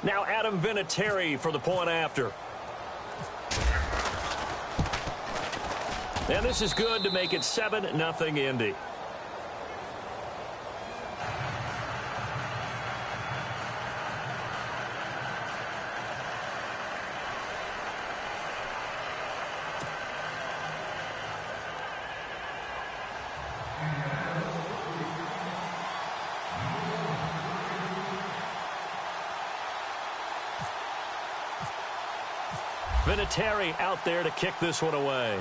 Now Adam Vinatieri for the point after. And this is good to make it 7-0 Indy. Vinatieri out there to kick this one away.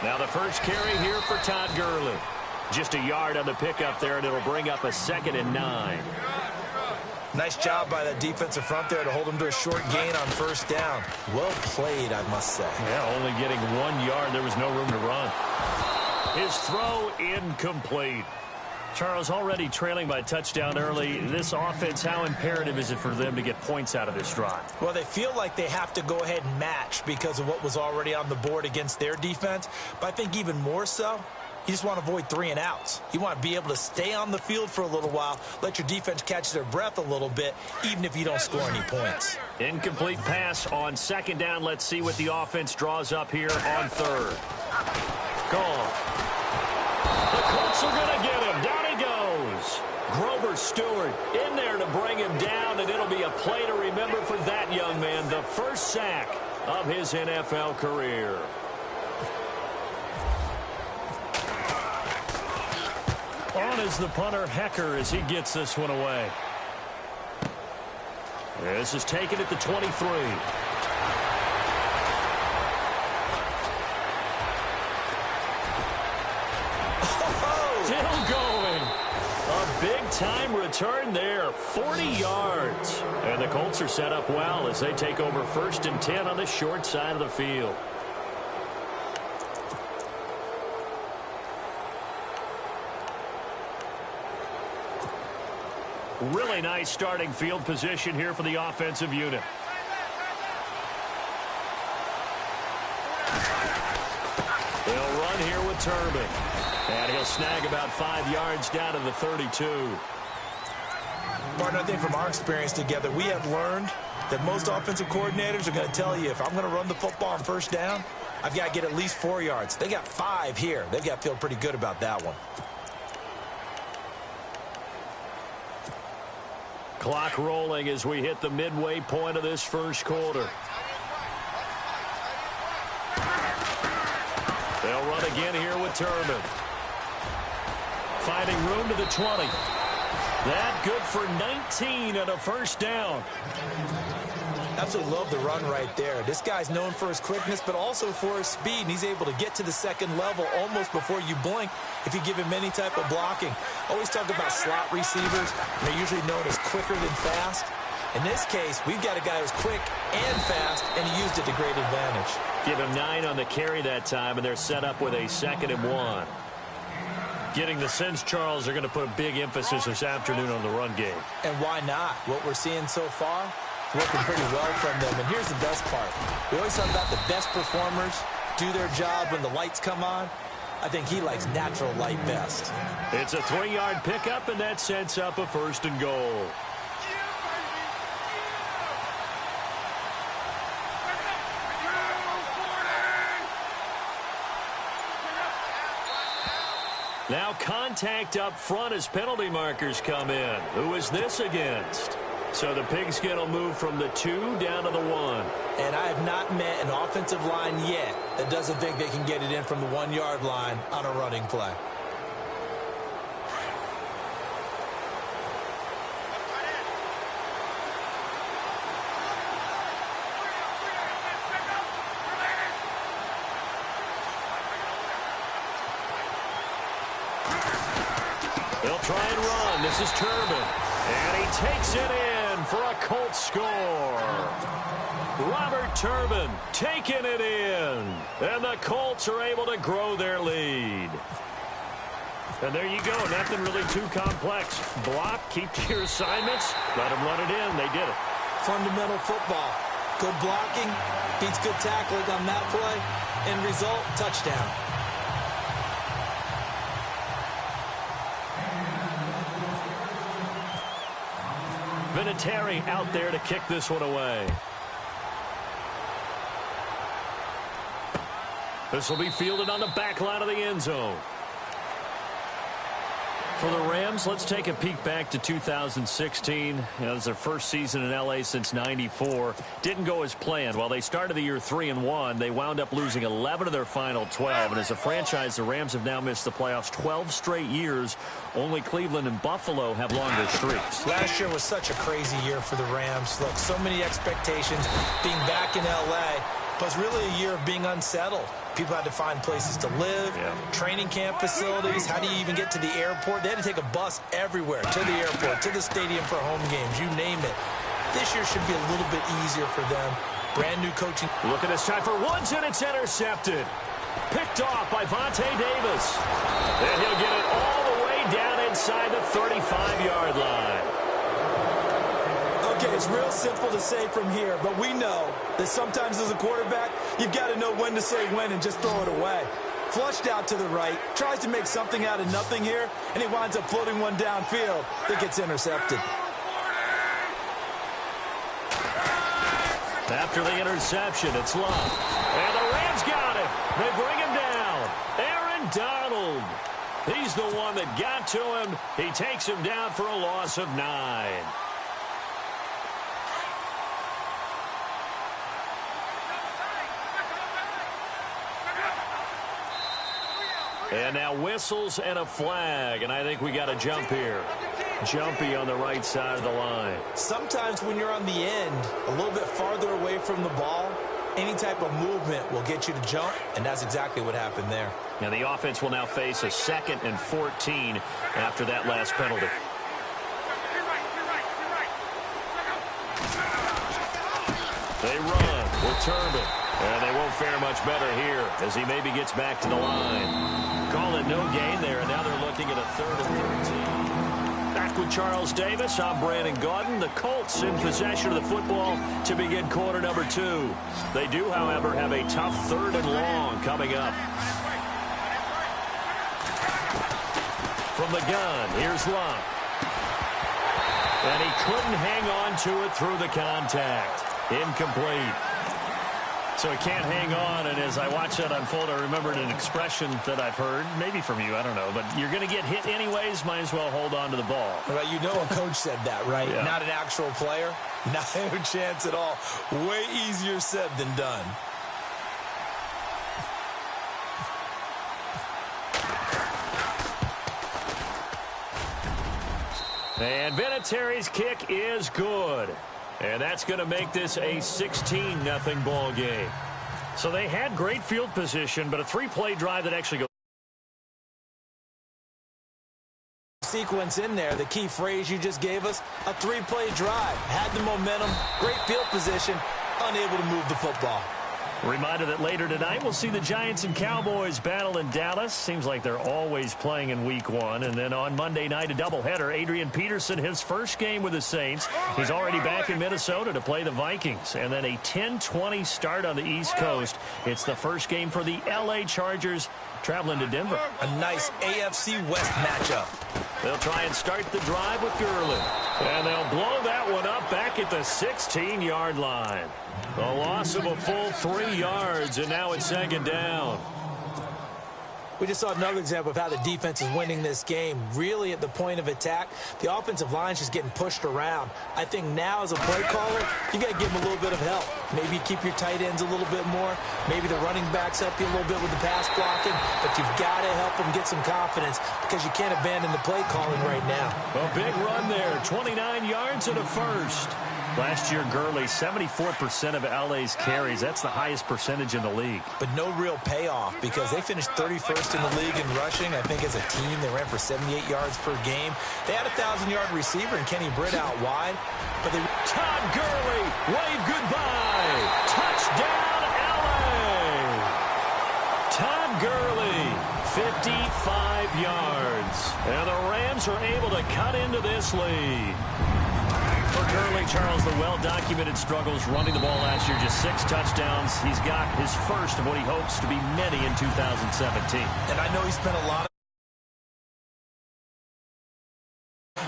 Now the first carry here for Todd Gurley. Just a yard on the pickup there, and it'll bring up a 2nd and 9. Nice job by that defensive front there to hold him to a short gain on first down. Well played, I must say. Yeah, only getting 1 yard. There was no room to run. His throw incomplete. Charles, already trailing by a touchdown early. This offense, how imperative is it for them to get points out of this drive? Well, they feel like they have to go ahead and match because of what was already on the board against their defense. But I think even more so, you just want to avoid 3 and outs. You want to be able to stay on the field for a little while, let your defense catch their breath a little bit, even if you don't score any points. Incomplete pass on 2nd down. Let's see what the offense draws up here on 3rd. Gone. The Colts are going to get him. Down he goes. Grover Stewart in there to bring him down, and it'll be a play to remember for that young man. The first sack of his NFL career. On is the punter, Hecker, as he gets this one away. This is taken at the 23. Still going. A big-time return there, 40 yards. And the Colts are set up well as they take over 1st and 10 on the short side of the field. Really nice starting field position here for the offensive unit. They'll run here with Turbin. And he'll snag about 5 yards down to the 32. Partner, I think from our experience together, we have learned that most offensive coordinators are going to tell you, if I'm going to run the football on 1st down, I've got to get at least 4 yards. They got 5 here. They've got to feel pretty good about that one. Clock rolling as we hit the midway point of this first quarter. They'll run again here with Turbin. Finding room to the 20. That good for 19 and a 1st down. Absolutely love the run right there. This guy's known for his quickness, but also for his speed, and he's able to get to the 2nd level almost before you blink if you give him any type of blocking. Always talk about slot receivers. They're usually known as quicker than fast. In this case, we've got a guy who's quick and fast, and he used it to great advantage. Give him 9 on the carry that time, and they're set up with a 2nd and 1. Getting the sense, Charles, they're going to put a big emphasis this afternoon on the run game. And why not? What we're seeing so far, working pretty well from them. And here's the best part. We always talk about the best performers do their job when the lights come on. I think he likes natural light best. It's a 3-yard pickup, and that sets up a 1st and goal. Now contact up front as penalty markers come in. Who is this against? So the Pigskin will move from the 2 down to the 1. And I have not met an offensive line yet that doesn't think they can get it in from the 1-yard line on a running play. They'll try and run. This is Turbin. And he takes it in for a Colts score. Robert Turbin taking it in. And the Colts are able to grow their lead. And there you go. Nothing really too complex. Block, keep to your assignments, let them run it in. They did it. Fundamental football. Good blocking, beats good tackling on that play. End result, touchdown. Vinatieri out there to kick this one away. This will be fielded on the back line of the end zone. For the Rams, let's take a peek back to 2016. It was their first season in L.A. since '94. Didn't go as planned. While they started the year 3-1, they wound up losing 11 of their final 12. And as a franchise, the Rams have now missed the playoffs 12 straight years. Only Cleveland and Buffalo have longer streaks. Last year was such a crazy year for the Rams. Look, so many expectations being back in L.A., but it's really a year of being unsettled. People had to find places to live, training camp facilities. How do you even get to the airport? They had to take a bus everywhere, to the airport, to the stadium for home games, you name it. This year should be a little bit easier for them. Brand new coaching. Look at this time for Woods, and it's intercepted. Picked off by Vontae Davis. And he'll get it all the way down inside the 35-yard line. Okay, it's real simple to say from here, but we know that sometimes as a quarterback, you've got to know when to say when and just throw it away. Flushed out to the right, tries to make something out of nothing here, and he winds up floating one downfield that gets intercepted. After the interception, it's Love. And the Rams got him. They bring him down. Aaron Donald. He's the one that got to him. He takes him down for a loss of 9. And now whistles and a flag, and I think we got a jump here. Jumpy on the right side of the line. Sometimes when you're on the end, a little bit farther away from the ball, any type of movement will get you to jump, and that's exactly what happened there. Now the offense will now face a 2nd and 14 after that last penalty. They run with Turbin, and they won't fare much better here as he maybe gets back to the line. Call it no gain there, and now they're looking at a 3rd and 13. Back with Charles Davis, I'm Brandon Gaudin. The Colts in possession of the football to begin quarter number 2. They do, however, have a tough 3rd and long coming up. From the gun, here's Love. And he couldn't hang on to it through the contact. Incomplete. So he can't hang on, and as I watch that unfold, I remembered an expression that I've heard, maybe from you, I don't know, but you're going to get hit anyways, might as well hold on to the ball. Right, you know a coach said that, right? Yeah. Not an actual player. Not a chance at all. Way easier said than done. And Vinatieri's kick is good. And that's going to make this a 16-0 ball game. So they had great field position, but a 3-play drive that actually goes. Sequence in there, the key phrase you just gave us, a 3-play drive. Had the momentum, great field position, unable to move the football. Reminder that later tonight we'll see the Giants and Cowboys battle in Dallas. Seems like they're always playing in week 1. And then on Monday night, a doubleheader. Adrian Peterson, his first game with the Saints. He's already back in Minnesota to play the Vikings. And then a 10:20 start on the East Coast. It's the first game for the L.A. Chargers traveling to Denver. A nice AFC West matchup. They'll try and start the drive with Gurley. And they'll blow that one up back at the 16-yard line. A loss of a full 3 yards, and now it's 2nd down. We just saw another example of how the defense is winning this game. Really at the point of attack, the offensive line's just getting pushed around. I think now as a play caller, you got to give them a little bit of help. Maybe keep your tight ends a little bit more. Maybe the running backs help you a little bit with the pass blocking. But you've got to help them get some confidence because you can't abandon the play calling right now. A big run there, 29 yards and a first. Last year, Gurley, 74% of LA's carries. That's the highest percentage in the league. But no real payoff because they finished 31st in the league in rushing. I think as a team, they ran for 78 yards per game. They had a 1,000-yard receiver and Kenny Britt out wide. But they... Todd Gurley, wave goodbye. Touchdown, LA. Todd Gurley, 55 yards. And the Rams are able to cut into this lead. For Gurley, Charles, the well-documented struggles running the ball last year, just 6 touchdowns. He's got his first of what he hopes to be many in 2017. And I know he spent a lot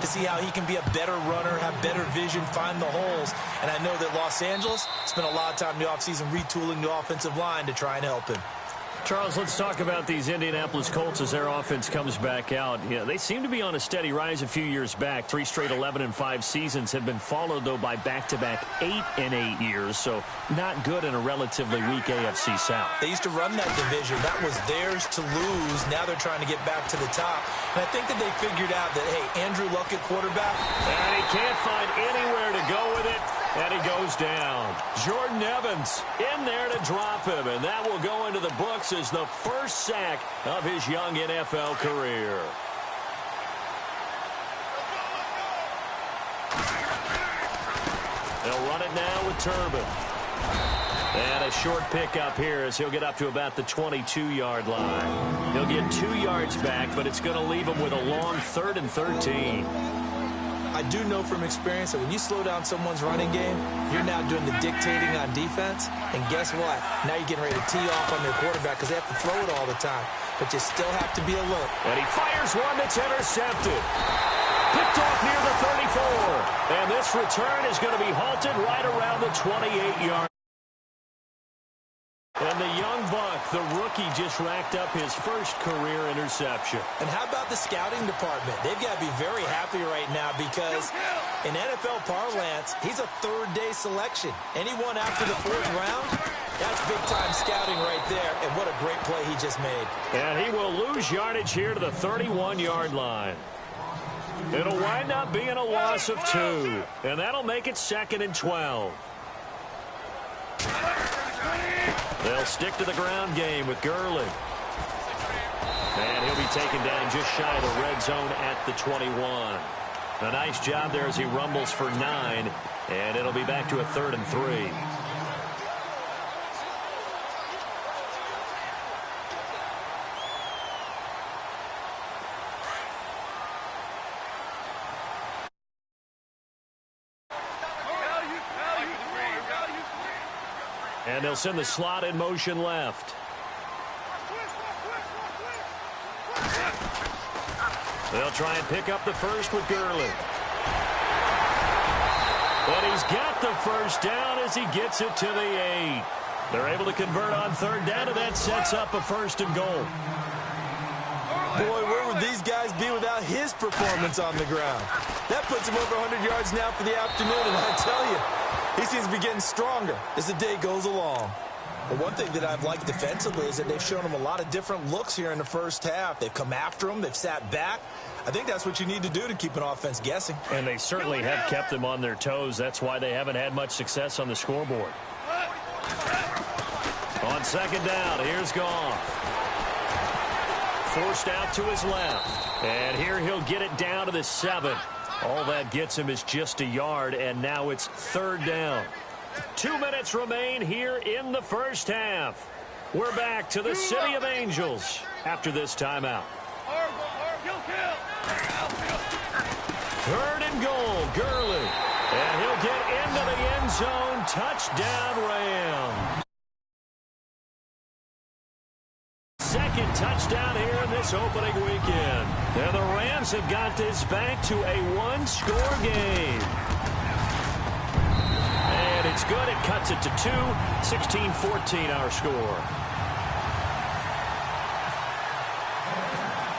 to see how he can be a better runner, have better vision, find the holes. And I know that Los Angeles spent a lot of time in the offseason retooling the offensive line to try and help him. Charles, let's talk about these Indianapolis Colts as their offense comes back out. Yeah, they seem to be on a steady rise a few years back. 3 straight 11-5 seasons have been followed, though, by back-to-back 8-8 years, so not good in a relatively weak AFC South. They used to run that division. That was theirs to lose. Now they're trying to get back to the top. And I think that they figured out that, hey, Andrew Luck at quarterback. And he can't find anywhere to go with it. And he goes down. Jordan Evans in there to drop him. And that will go into the books as the first sack of his young NFL career. They'll run it now with Turbin. And a short pickup here as he'll get up to about the 22-yard line. He'll get 2 yards back, but it's going to leave him with a long 3rd and 13. I do know from experience that when you slow down someone's running game, you're now doing the dictating on defense. And guess what? Now you're getting ready to tee off on their quarterback because they have to throw it all the time. But you still have to be alert. And he fires one that's intercepted. Picked off near the 34. And this return is going to be halted right around the 28-yard. And the young buck, the rookie, just racked up his first career interception. And how about the scouting department? They've got to be very happy right now because in NFL parlance, he's a third-day selection. Anyone after the 4th round, that's big-time scouting right there. And what a great play he just made. And he will lose yardage here to the 31-yard line. It'll wind up being a loss of 2. And that'll make it 2nd and 12. They'll stick to the ground game with Gurley. And he'll be taken down just shy of the red zone at the 21. A nice job there as he rumbles for 9. And it'll be back to a 3rd and 3. And they'll send the slot in motion left. They'll try and pick up the first with Gurley. But he's got the first down as he gets it to the 8. They're able to convert on 3rd down, and that sets up a 1st and goal. Boy, where would these guys be without his performance on the ground? That puts him over 100 yards now for the afternoon, and I tell you, he seems to be getting stronger as the day goes along. But one thing that I've liked defensively is that they've shown him a lot of different looks here in the first half. They've come after him. They've sat back. I think that's what you need to do to keep an offense guessing. And they certainly have kept them on their toes. That's why they haven't had much success on the scoreboard. On 2nd down, here's Goff. Forced out to his left. And here he'll get it down to the 7. All that gets him is just a yard, and now it's 3rd down. 2 minutes remain here in the first half. We're back to the City of Angels after this timeout. 3rd and goal, Gurley. And he'll get into the end zone. Touchdown, Rams. 2nd touchdown here in this opening weekend. And the Rams have got this back to a 1-score game. And it's good. It cuts it to 2. 16-14 our score.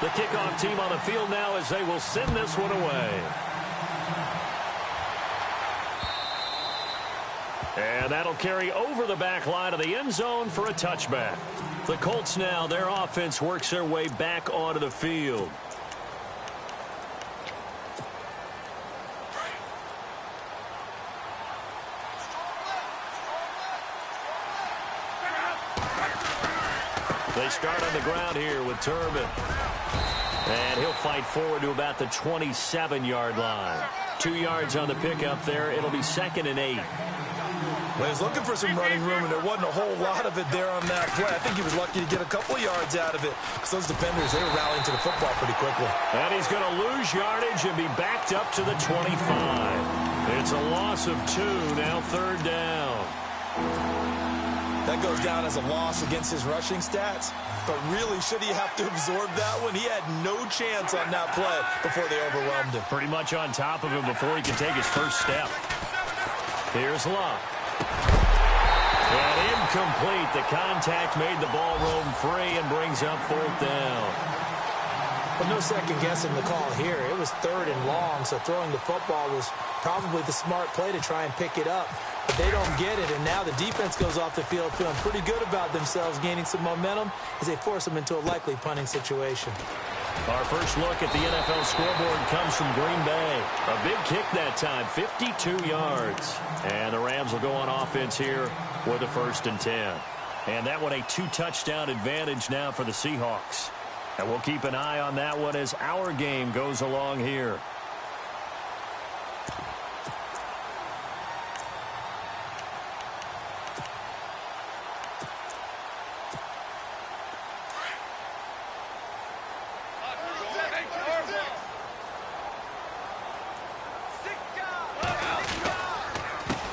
The kickoff team on the field now as they will send this one away. And that'll carry over the back line of the end zone for a touchback. The Colts now, their offense works their way back onto the field. They start on the ground here with Turbin. And he'll fight forward to about the 27-yard line. 2 yards on the pickup there. It'll be 2nd and 8. Well, he was looking for some running room, and there wasn't a whole lot of it there on that play. I think he was lucky to get a couple of yards out of it. Because those defenders, they were rallying to the football pretty quickly. And he's going to lose yardage and be backed up to the 25. It's a loss of 2, now 3rd down. That goes down as a loss against his rushing stats. But really, should he have to absorb that one? He had no chance on that play before they overwhelmed him. Pretty much on top of him before he can take his first step. Here's Love. And incomplete. The contact made the ball roam free and brings up 4th down. Well, no second guessing the call here. It was 3rd and long, so throwing the football was probably the smart play to try and pick it up. But they don't get it, and now the defense goes off the field feeling pretty good about themselves, gaining some momentum as they force them into a likely punting situation. Our first look at the NFL scoreboard comes from Green Bay. A big kick that time, 52 yards. And the Rams will go on offense here with a 1st and 10. And that one a 2-touchdown advantage now for the Seahawks. And we'll keep an eye on that one as our game goes along here.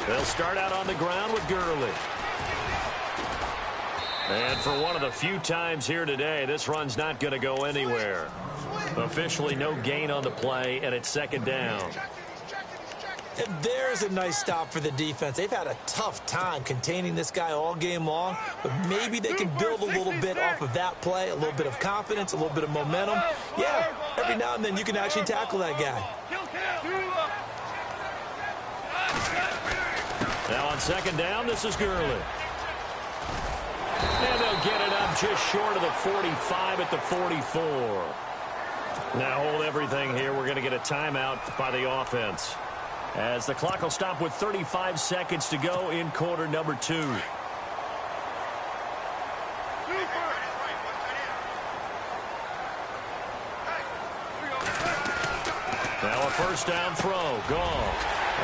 They'll start out on the ground with Gurley. And for one of the few times here today, this run's not going to go anywhere. Officially no gain on the play, and it's 2nd down. And there's a nice stop for the defense. They've had a tough time containing this guy all game long, but maybe they can build a little bit off of that play, a little bit of confidence, a little bit of momentum. Yeah, every now and then you can actually tackle that guy. Now on 2nd down, this is Gurley. And they'll get it up just short of the 45 at the 44. Now hold everything here. We're going to get a timeout by the offense, as the clock will stop with 35 seconds to go in quarter number 2. Now a 1st down throw. Gone.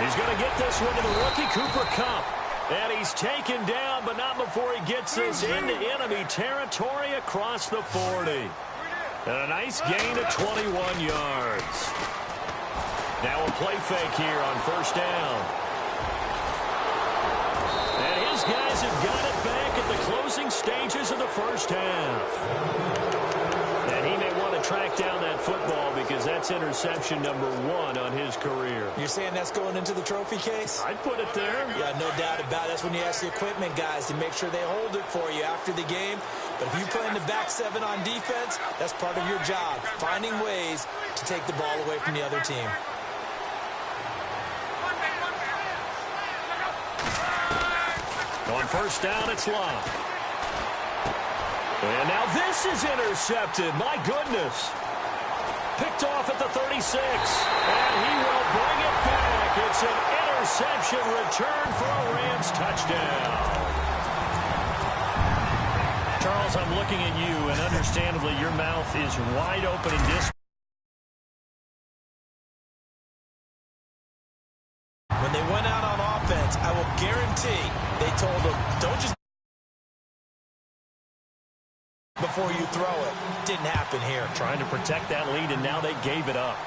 He's going to get this one to the rookie, Cooper Kupp. And he's taken down, but not before he gets us into enemy territory across the 40. And a nice gain of 21 yards. Now a play fake here on 1st down. And his guys have got it back at the closing stages of the 1st half. And he may want to track down that football because that's interception number 1 on his career. You're saying that's going into the trophy case? I'd put it there. Yeah, no doubt about it. That's when you ask the equipment guys to make sure they hold it for you after the game. But if you play in the back 7 on defense, that's part of your job, finding ways to take the ball away from the other team. On 1st down, it's Love. And now this is intercepted. My goodness. Picked off at the 36. And he will bring it back. It's an interception return for a Rams touchdown. Charles, I'm looking at you, and understandably, your mouth is wide open in dismay. When they went out on offense, I will guarantee they told them, don't just before you throw it. Didn't happen here. Trying to protect that lead, and now they gave it up.